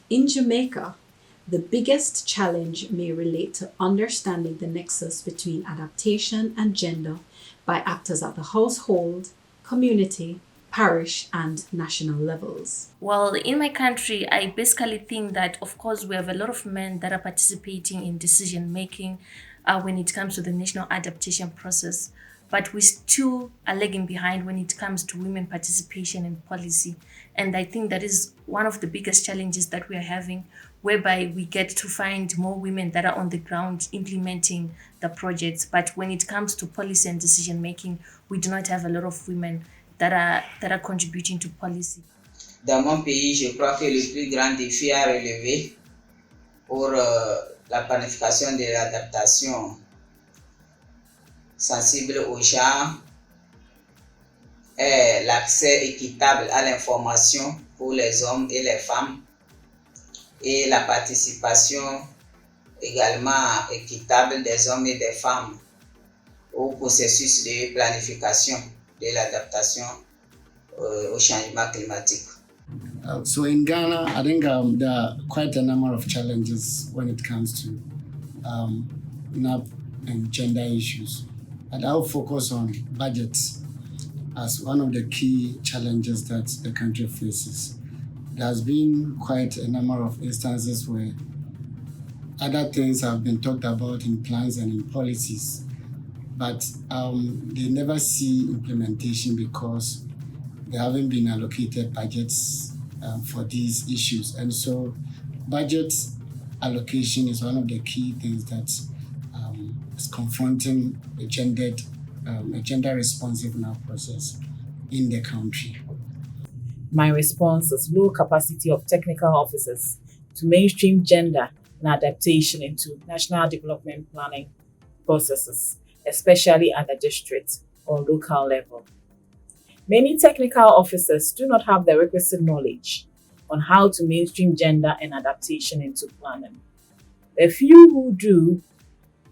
In Jamaica, the biggest challenge may relate to understanding the nexus between adaptation and gender by actors at the household, community, parish, and national levels. Well, in my country, I basically think that, of course, we have a lot of men that are participating in decision making when it comes to the national adaptation process, but we still are lagging behind when it comes to women participation in policy. And I think that is one of the biggest challenges that we are having, whereby we get to find more women that are on the ground implementing the projects. But when it comes to policy and decision making, we do not have a lot of women that are contributing to policy. Dans mon pays, je crois que le plus grand défi à relever pour la planification de l'adaptation sensible au genre est l'accès équitable à l'information pour les hommes et les femmes et la participation également équitable des hommes et des femmes au processus de planification de l'adaptation au changement climatique. So in Ghana, I think there are quite a number of challenges when it comes to NAP and gender issues. And I'll focus on budgets as one of the key challenges that the country faces. There has been quite a number of instances where other things have been talked about in plans and in policies, but they never see implementation because they haven't been allocated budgets for these issues. And so budget allocation is one of the key things that is confronting a gender responsive now process in the country. My response is low capacity of technical officers to mainstream gender and adaptation into national development planning processes, especially at the district or local level. Many technical officers do not have the requisite knowledge on how to mainstream gender and adaptation into planning. The few who do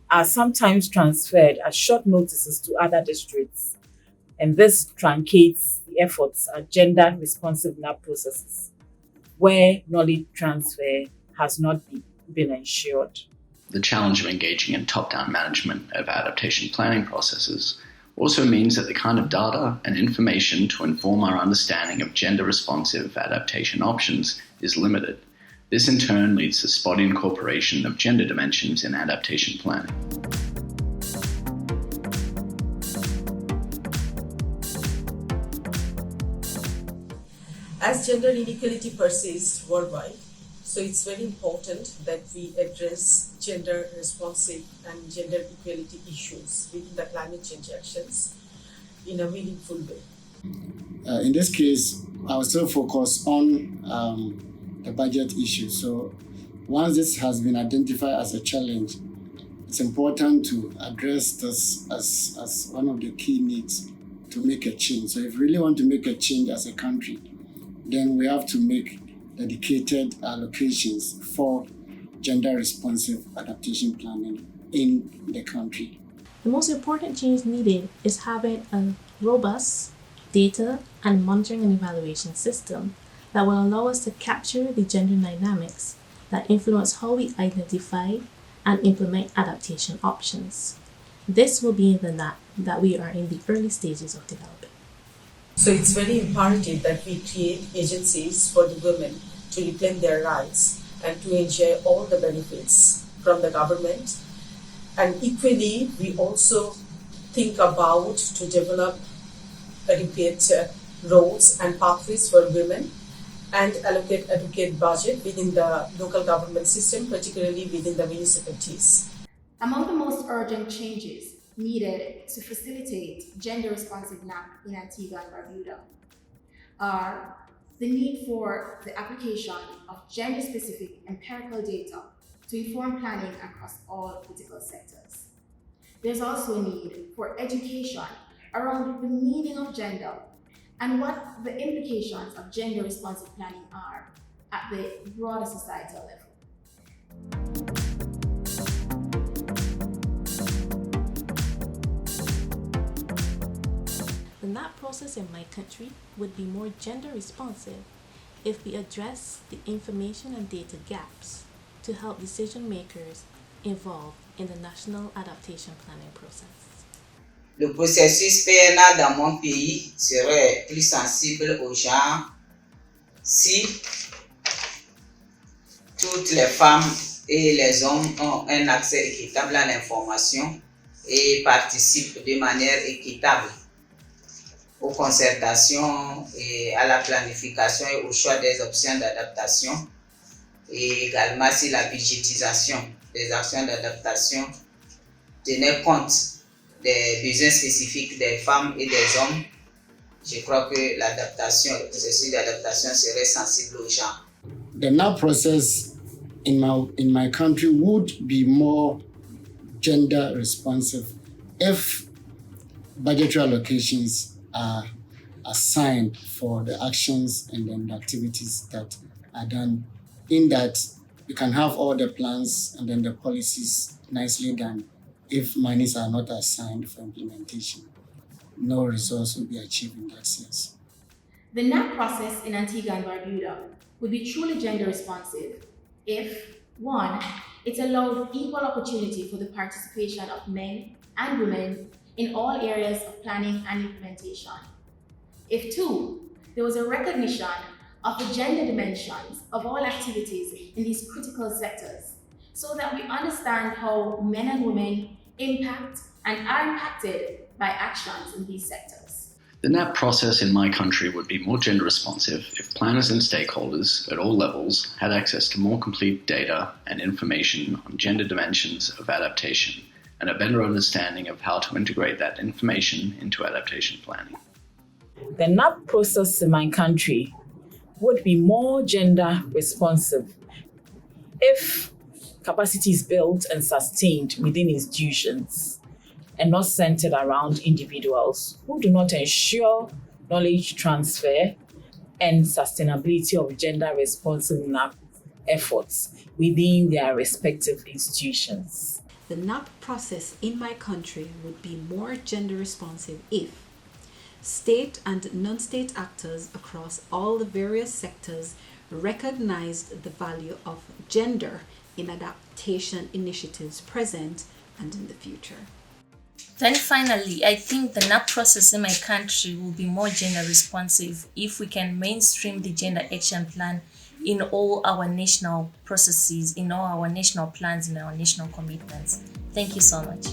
are sometimes transferred as short notices to other districts, and this truncates the efforts at gender responsive NAP processes, where knowledge transfer has not been ensured. The challenge of engaging in top-down management of adaptation planning processes also means that the kind of data and information to inform our understanding of gender-responsive adaptation options is limited. This in turn leads to spotty incorporation of gender dimensions in adaptation planning. As gender inequality persists worldwide, so it's very important that we address gender responsive and gender equality issues within the climate change actions in a meaningful way. In this case, I will still focus on the budget issue. So once this has been identified as a challenge, it's important to address this as one of the key needs to make a change. So if we really want to make a change as a country, then we have to make dedicated allocations for gender-responsive adaptation planning in the country. The most important change needed is having a robust data and monitoring and evaluation system that will allow us to capture the gender dynamics that influence how we identify and implement adaptation options. This will be the NAP that we are in the early stages of developing. So it's very imperative that we create agencies for the women to reclaim their rights and to enjoy all the benefits from the government. And equally, we also think about to develop adequate roles and pathways for women and allocate adequate budget within the local government system, particularly within the municipalities. Among the most urgent changes needed to facilitate gender-responsive NAP in Antigua and Barbuda are the need for the application of gender-specific empirical data to inform planning across all critical sectors. There's also a need for education around the meaning of gender and what the implications of gender-responsive planning are at the broader societal level. The NAP process in my country would be more gender responsive if we address the information and data gaps to help decision makers involved in the National Adaptation Planning process. Le processus PNA dans mon pays serait plus sensible aux genre si toutes les femmes et les hommes ont un accès équitable à l'information et participent de manière équitable aux concertations et à la planification et au choix des options d'adaptation, et également si la budgétisation des actions d'adaptation tenait compte des besoins spécifiques des femmes et des hommes. Je crois que le processus d'adaptation serait sensible aux gens. The NAP process in my country would be more gender responsive if budgetary allocations are assigned for the actions and then the activities that are done. In that, you can have all the plans and then the policies nicely done. If monies are not assigned for implementation, no results will be achieved in that sense. The NAP process in Antigua and Barbuda would be truly gender responsive if, one, it allowed equal opportunity for the participation of men and women in all areas of planning and implementation. If, two, there was a recognition of the gender dimensions of all activities in these critical sectors, so that we understand how men and women impact and are impacted by actions in these sectors. The NAP process in my country would be more gender responsive if planners and stakeholders at all levels had access to more complete data and information on gender dimensions of adaptation and a better understanding of how to integrate that information into adaptation planning. The NAP process in my country would be more gender responsive if capacity is built and sustained within institutions and not centered around individuals who do not ensure knowledge transfer and sustainability of gender responsive NAP efforts within their respective institutions. The NAP process in my country would be more gender responsive if state and non-state actors across all the various sectors recognized the value of gender in adaptation initiatives present and in the future. Then finally, I think the NAP process in my country will be more gender responsive if we can mainstream the gender action plan in all our national processes, in all our national plans, in our national commitments. Thank you so much.